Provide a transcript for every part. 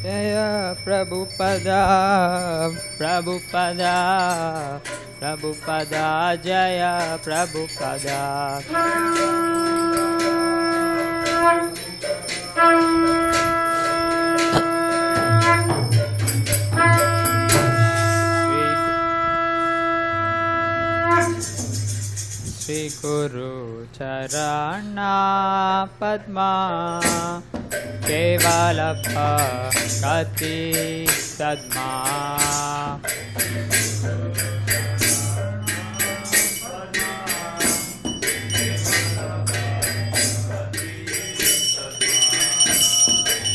Jaya Prabhupada, Prabhupada, Prabhupada, Jaya Prabhupada. Shri Guru Charana Padma Kevala Bhakti Sadma.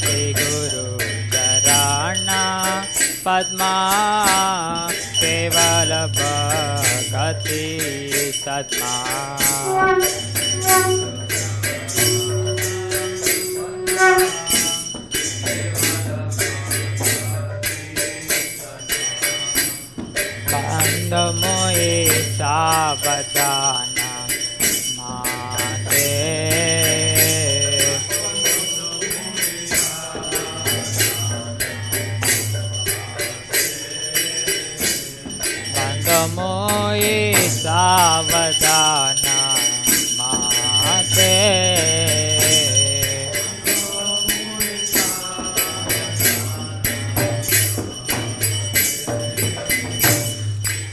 Shri Padma केवल भगति सद्मा बंद मोहे सावधान माते मोये सावधान माते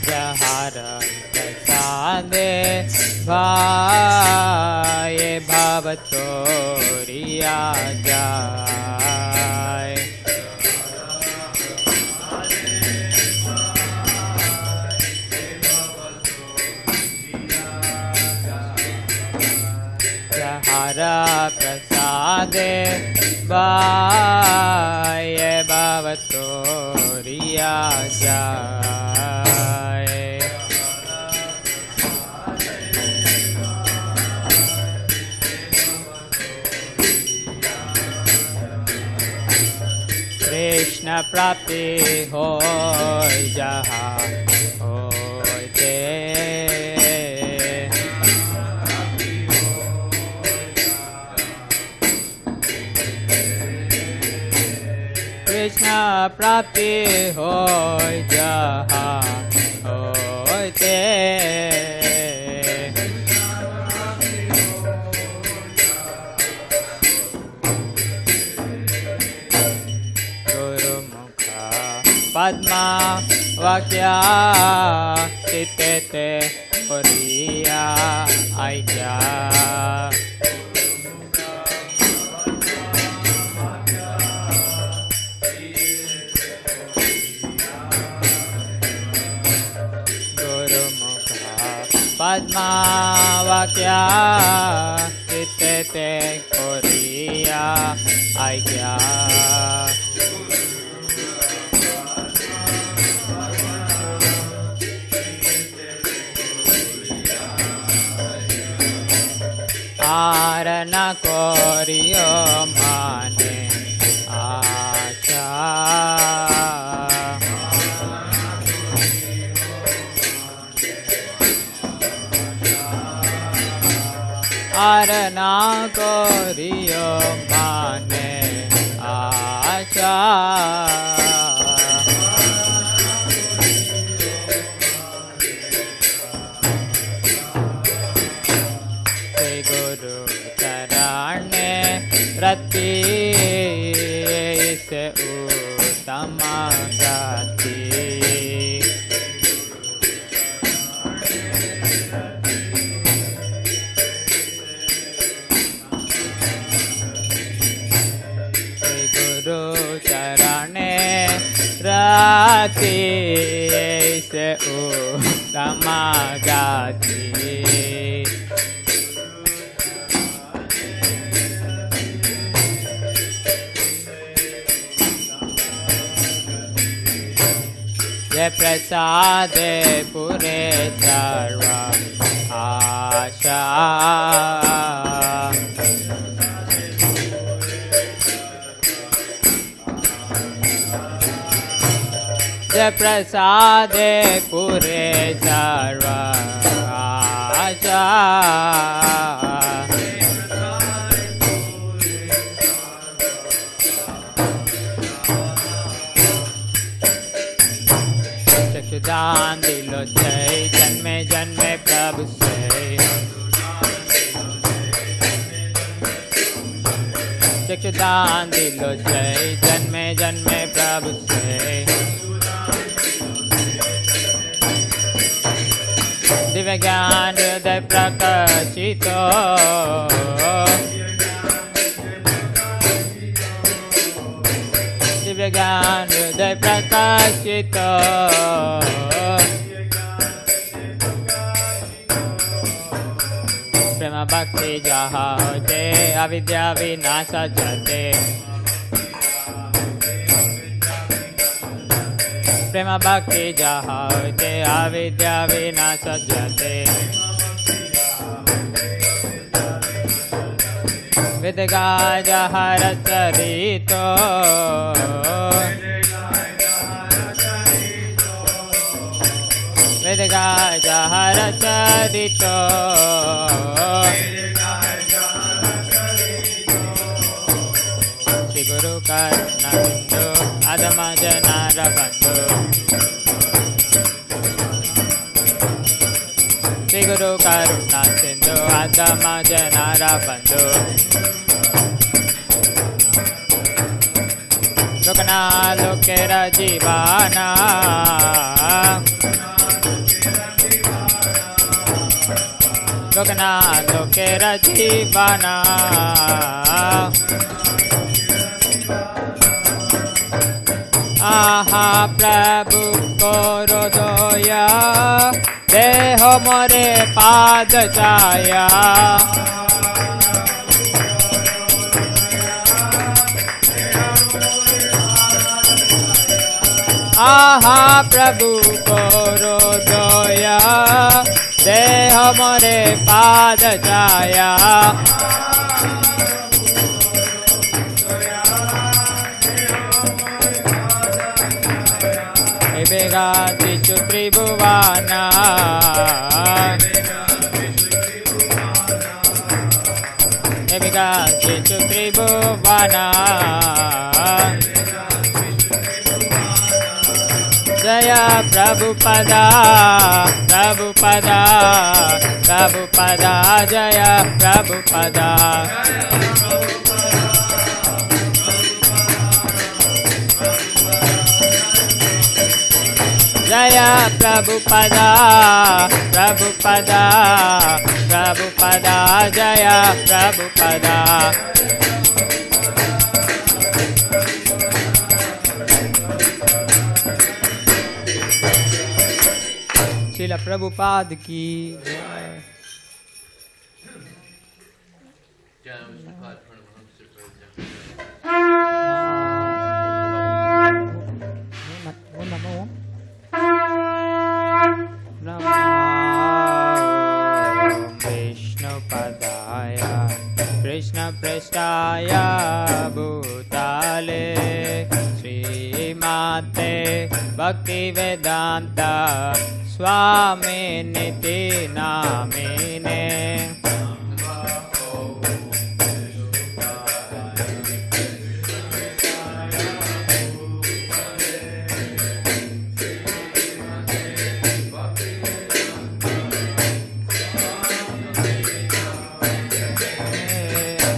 जहर प्रसादे भाये भव तोरिया जाय हरा प्रसादे बाये भव तोरिया जाय कृष्ण प्राप्ति हो जहाँ होते कृष्ण प्राप्ति हो जहाँ होते गुरुमुख पद्मा वाक्या चित्ते पुरिया आज्ञा पद्मा वाक्या चित्ते कोरिया आज्ञा आरना कोरियो माने आशा आरना कोरियो माने आशा श्री गुरु चरणे रति से उत्तम गति चरणे राति से उत्तम गति ये प्रसाद पुरे सर्व आशा जय प्रसादे पुरे सर्व आशा चक्षुदान दिलो जय जन्मे जन्मे प्रभु से चक्षुदान दिलो जय जन्मे जन्मे प्रभु से दिव्य ज्ञान हृदय प्रकाशित दिव्य ज्ञान हृदय प्रकाशित प्रेम भक्ति जहाँ होते अविद्या विनाश जाते प्रेम भक्ति जहाँ होते अविद्या विनाश जाते विदगा जहर चरितो विदगा जहर चरितो श्री गुरु करुणा सिंधु अधम जनार बंधु श्री गुरु करुणा सिंधु अधम जनार बंधु लोकना लोकेर जीवाना लोकना लोकेर जीवाना आहा प्रभु करो दया देह मोरे पाद छाया आहा प्रभु करो दया देह मोरे पाद छाया बेगातिषु त्रिभुवाना बेगातिषु त्रिभुवाना जय प्रभुपदा प्रभुपदा प्रभुपदा जय प्रभुपदा जय प्रभुपदा प्रभुपदा प्रभुपदा जय प्रभुपदा श्रील प्रभुपाद की विष्णुपदाय कृष्ण पृष्ठाय भूताले श्रीमाते भक्ति वेदांत स्वामी निति नामिने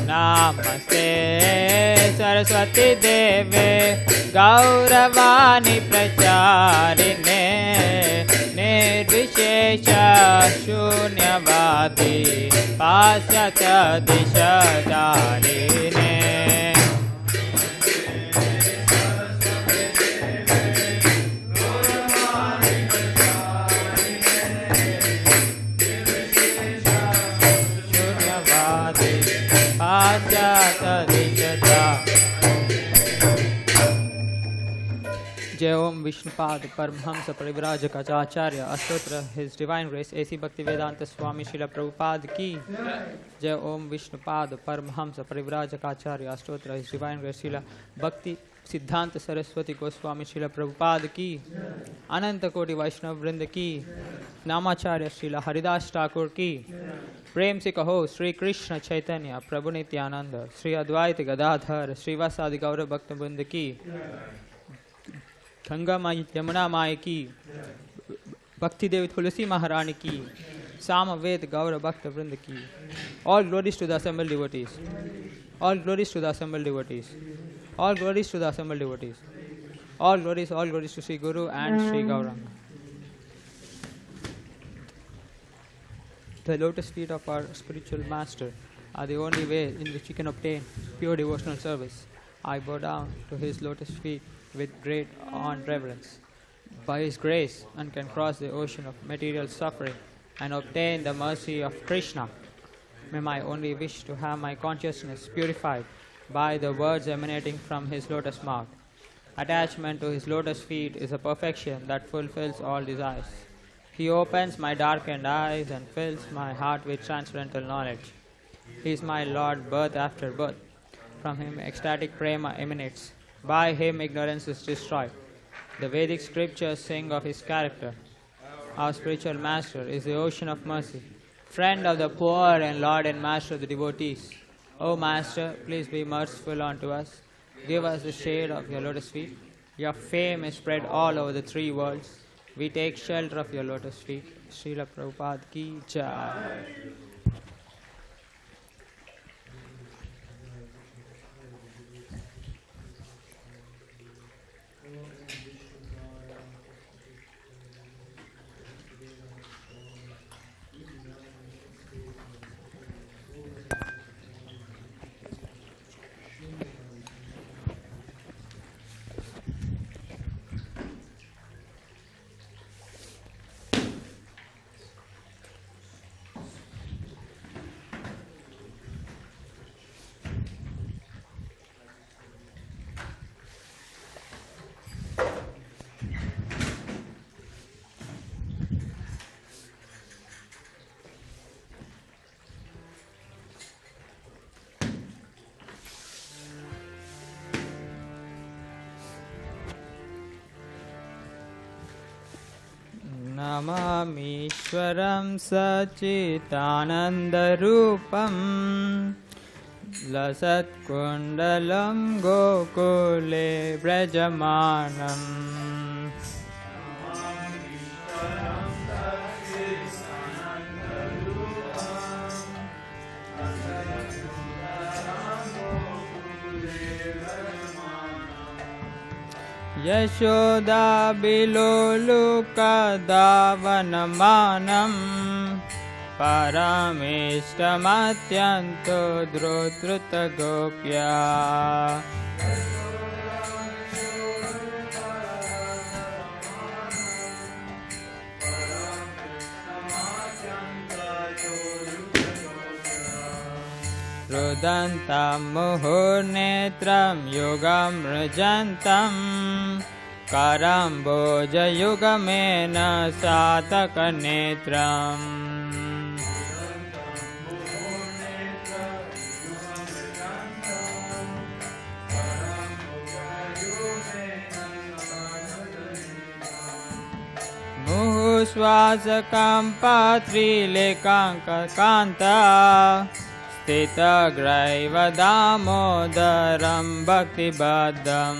नमस्ते सरस्वती देवे गौरवाणी प्रचारिणे निर्विशेष शून्यवादी पाश्चात्य दिशधारिणे जय ओम विष्णुपाद परमहंस परिव्राजक आचार्य अष्टोत्र हिज डिवाइन ग्रेस एसी भक्ति वेदांत स्वामी श्रील प्रभुपाद की जय ओम विष्णुपाद परमहंस परिव्राजक आचार्य अष्टोत्र हिज डिवाइन ग्रेस श्रील भक्ति सिद्धांत सरस्वती गोस्वामी श्रील प्रभुपाद की अनंत कोटि वैष्णव वृंद की नामाचार्य श्रील हरिदास ठाकुर की प्रेम से कहो श्री कृष्ण चैतन्य प्रभु नित्यानंद श्री अद्वैत गदाधर श्रीवासादि गौर भक्त वृंद की गंगा माई यमुना माई की भक्ति देवी तुलसी महारानी की सामवेद गौर भक्त वृंद की all glories to the assembled devotees all glories to the assembled devotees all glories to the assembled devotees all glories to Sri Guru and Sri Gauranga. The lotus feet of our spiritual master are the only way in which we can obtain pure devotional service. I bow down to his lotus feet with great awe and reverence. By his grace, one can cross the ocean of material suffering and obtain the mercy of Krishna. May my only wish to have my consciousness purified by the words emanating from his lotus mouth. Attachment to his lotus feet is a perfection that fulfills all desires. He opens my darkened eyes and fills my heart with transcendental knowledge. He is my Lord, birth after birth. From him ecstatic prema emanates. By him ignorance is destroyed. The Vedic scriptures sing of his character. Our spiritual master is the ocean of mercy, friend of the poor and Lord and master of the devotees. O Master, please be merciful unto us. Give us the shade of your lotus feet. Your fame is spread all over the three worlds. We take shelter of your lotus feet. Srila Prabhupada ki jai. Namamishwaram Sachitanandarupam Lasatkundalam Gokule Brajamanam Yashoda Biloluka Davanamanam Paramishtamatyanto Drutruta Gopya Rudantam muhurnetram yugam rajantam Karamboja yugamena satakanetram Muhuswasakam patrilekanga kanta Stita graiva damodaram bhakti baddham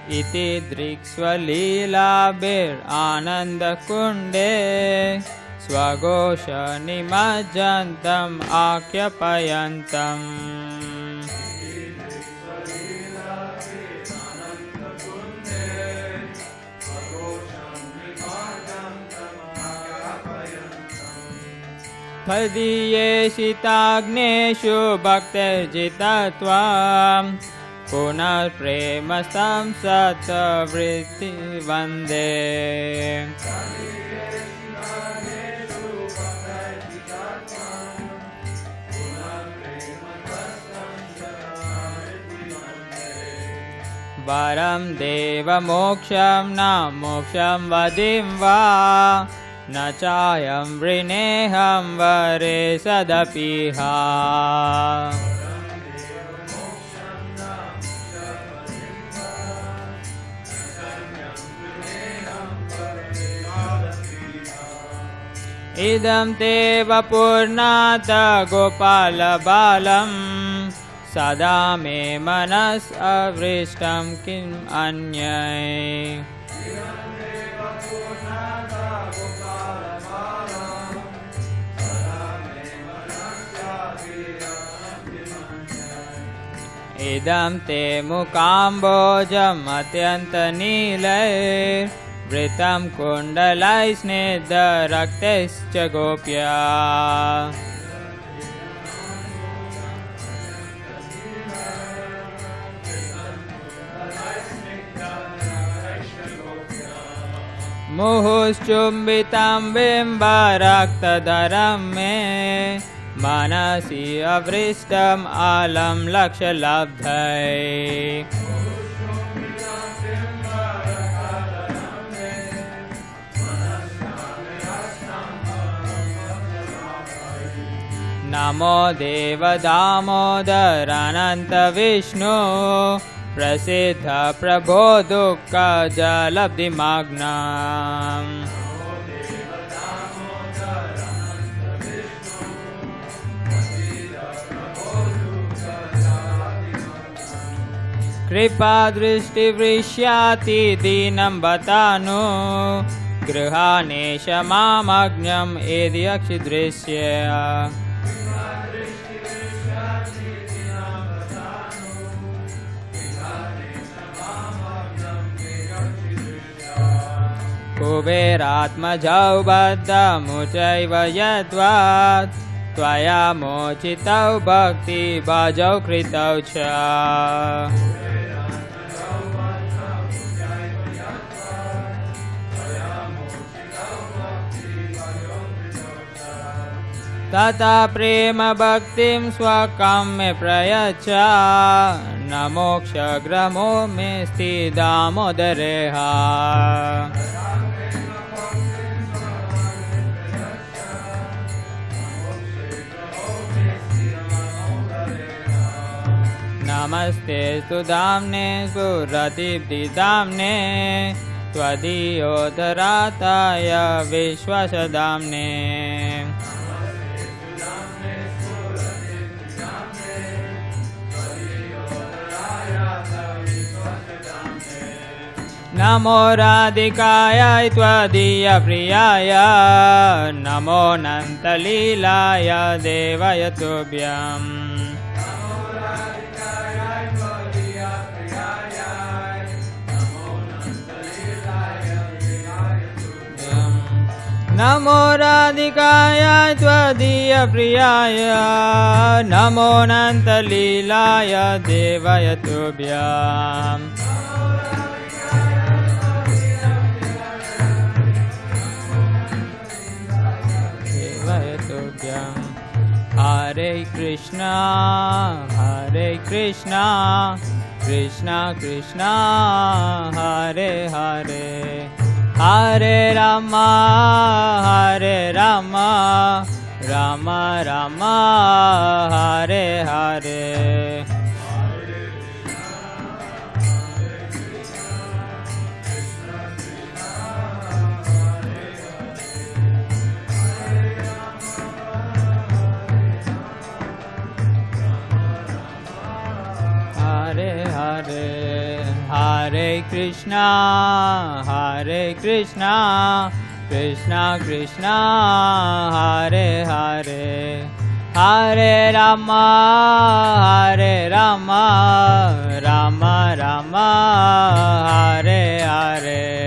Iti driksvalilabir ananda kunde Swagosha nimajjantam akyapayantam Padiyeshitagneshu bhaktirjitatvam Punar premastam satavritti vande Varam deva moksham na moksham vadim va Nachayam vrineham vare sadapiha Idam te vapurnata gopala balam Sada me manas avrishtam kim anyay Idam te mukambojam atyanta nilay Vritam kundalai snedha raktescha gopya मुहुश्चुम्बितं बिम्बरक्तधरं मे मनसि अवृष्टम् आलं लक्ष्यलब्धये नमो देव दामोदर अनंत विष्णु प्रसिद्ध प्रभो दुःख जलब्धिमग्नम् कृपा दृष्टि वृष्याति दीनं बतानु गृहाणेश मामग्न्यम् यदि अक्षिदृश्य कुबेरात्मजौ बद्धमुचैव यद्वात् त्वया मोचितौ भक्तिभाजौ कृतौ च तथा प्रेम भक्तिं स्वकं मे प्रयच्छ न मोक्षग्रमो मे स्थिदामोदरेह नमस्ते सुदाम्ने सुरदीप्तिदाम्ने त्वदीयोद्धराताय विश्वासदाम्ने नमो राधिकाय त्वदीयप्रियाय नमो अनन्तलीलाय देवाय तुभ्यम् नमो राधिकाय त्वदीयप्रियाय नमो अनन्तलीलाय देवाय तुभ्यम् Hare Krishna, Hare Krishna, Krishna Krishna, Hare Hare, Hare Rama, Hare Rama, Rama Rama, Hare Hare. Hare Krishna, Hare Krishna, Krishna Krishna, Hare Hare, Hare Rama, Hare Rama, Rama Rama, Hare Hare.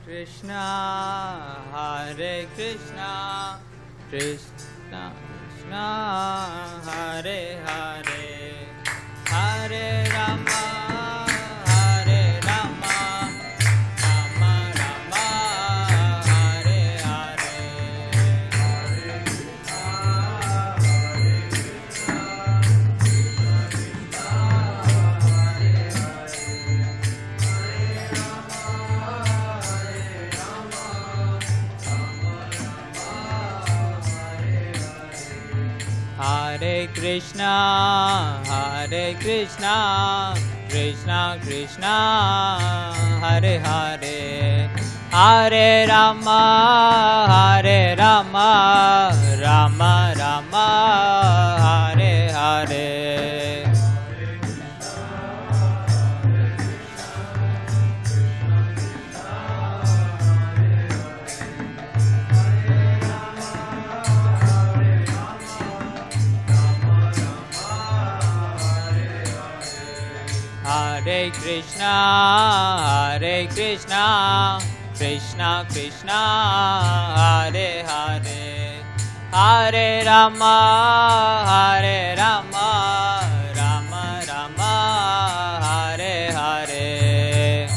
Krishna, Hare Krishna, Krishna Krishna, Hare Hare, Hare Rama, Hare Rama, Rama Rama, Hare Hare. Hare Krishna, Hare Krishna, Krishna Krishna, Hare Hare, Hare Rama, Hare Rama, Rama Rama, Hare Hare. Krishna, Hare Krishna, Krishna Krishna, Hare Hare, Hare Rama, Hare Rama, Rama Rama, Hare Hare.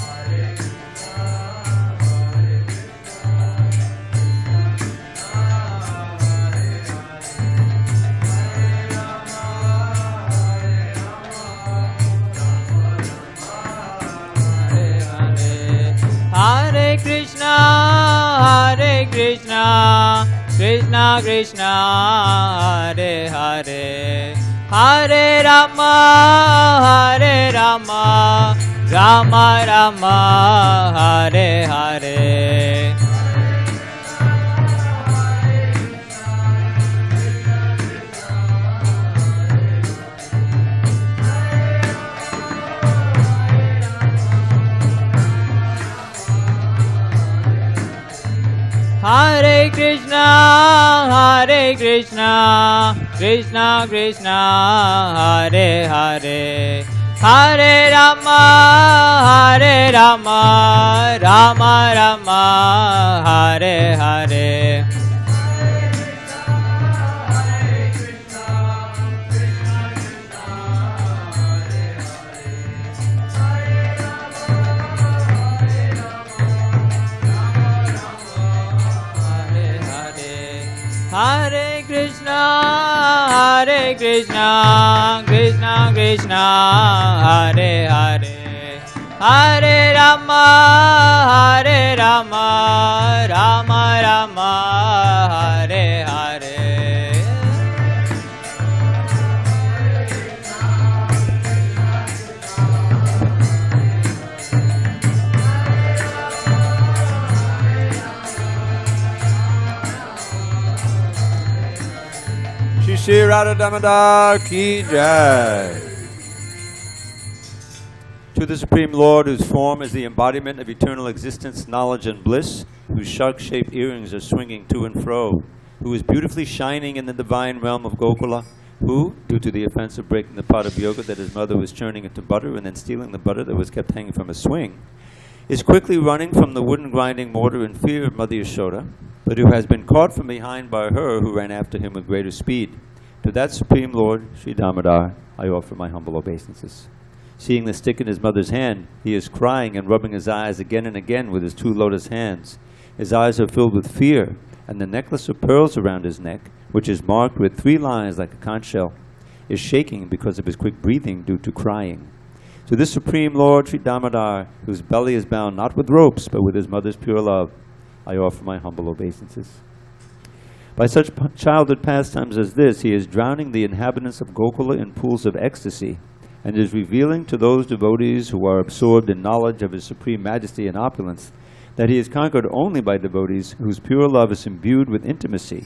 Hare Krishna, Hare Krishna, Krishna Krishna, Hare Hare, Hare Rama, Hare Rama, Rama Rama, Hare Hare. Hare Krishna, Hare Krishna, Krishna Krishna, Hare Hare, Hare Rama, Hare Rama, Rama Rama, Hare Hare. Hare Krishna, Hare Krishna, Krishna Krishna, Hare Hare, Hare Rama, Hare Rama, Rama Rama, Hare Hare. Shri Radha Damodar Ki Jai. To the Supreme Lord, whose form is the embodiment of eternal existence, knowledge, and bliss, whose shark-shaped earrings are swinging to and fro, who is beautifully shining in the divine realm of Gokula, who, due to the offense of breaking the pot of yoga that his mother was churning into butter and then stealing the butter that was kept hanging from a swing, is quickly running from the wooden grinding mortar in fear of Mother Yashoda, but who has been caught from behind by her who ran after him with greater speed. To that Supreme Lord, Sri Damodar, I offer my humble obeisances. Seeing the stick in his mother's hand, he is crying and rubbing his eyes again and again with his two lotus hands. His eyes are filled with fear, and the necklace of pearls around his neck, which is marked with 3 lines like a conch shell, is shaking because of his quick breathing due to crying. To this Supreme Lord, Sri Damodar, whose belly is bound not with ropes, but with his mother's pure love, I offer my humble obeisances. By such childhood pastimes as this, he is drowning the inhabitants of Gokula in pools of ecstasy, and is revealing to those devotees who are absorbed in knowledge of his supreme majesty and opulence that he is conquered only by devotees whose pure love is imbued with intimacy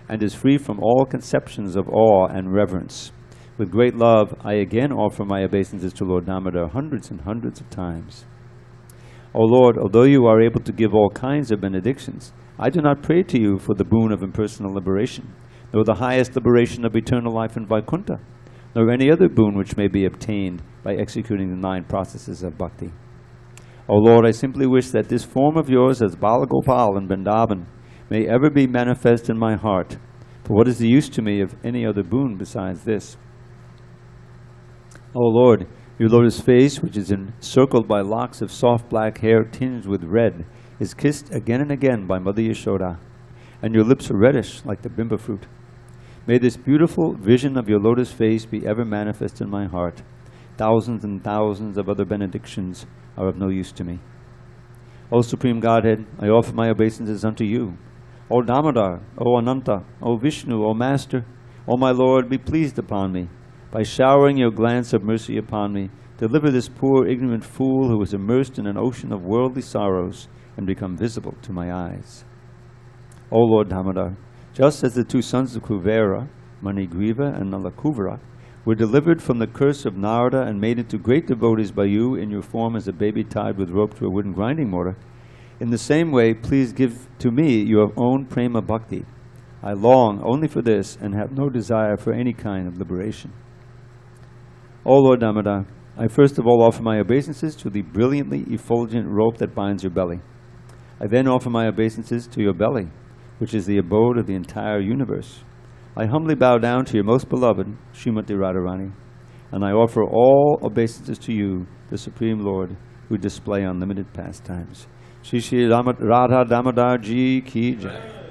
and is free from all conceptions of awe and reverence. With great love, I again offer my obeisances to Lord Damodar hundreds and hundreds of times. O Lord, although you are able to give all kinds of benedictions, I do not pray to you for the boon of impersonal liberation, nor the highest liberation of eternal life in Vaikuntha, nor any other boon which may be obtained by executing the 9 processes of bhakti. O Lord, I simply wish that this form of yours as Bala Gopal in Vrindavan may ever be manifest in my heart, for what is the use to me of any other boon besides this? O Lord, your lotus face, which is encircled by locks of soft black hair tinged with red, is kissed again and again by Mother Yashoda, and your lips are reddish like the bimba fruit. May this beautiful vision of your lotus face be ever manifest in my heart. Thousands and thousands of other benedictions are of no use to me. O Supreme Godhead, I offer my obeisances unto you. O Damodar, O Ananta, O Vishnu, O Master, O my Lord, be pleased upon me. By showering your glance of mercy upon me, deliver this poor ignorant fool who is immersed in an ocean of worldly sorrows and become visible to my eyes. O Lord Damodar, just as the 2 sons of Kuvera, Manigriva and Nalakuvara, were delivered from the curse of Narada and made into great devotees by you in your form as a baby tied with rope to a wooden grinding mortar, in the same way, please give to me your own prema bhakti. I long only for this and have no desire for any kind of liberation. O Lord Damodar, I first of all offer my obeisances to the brilliantly effulgent rope that binds your belly. I then offer my obeisances to your belly, which is the abode of the entire universe. I humbly bow down to your most beloved, Srimati Radharani, and I offer all obeisances to you, the Supreme Lord, who display unlimited pastimes. Shri Shri Radha Damodar Ji Ki Jai.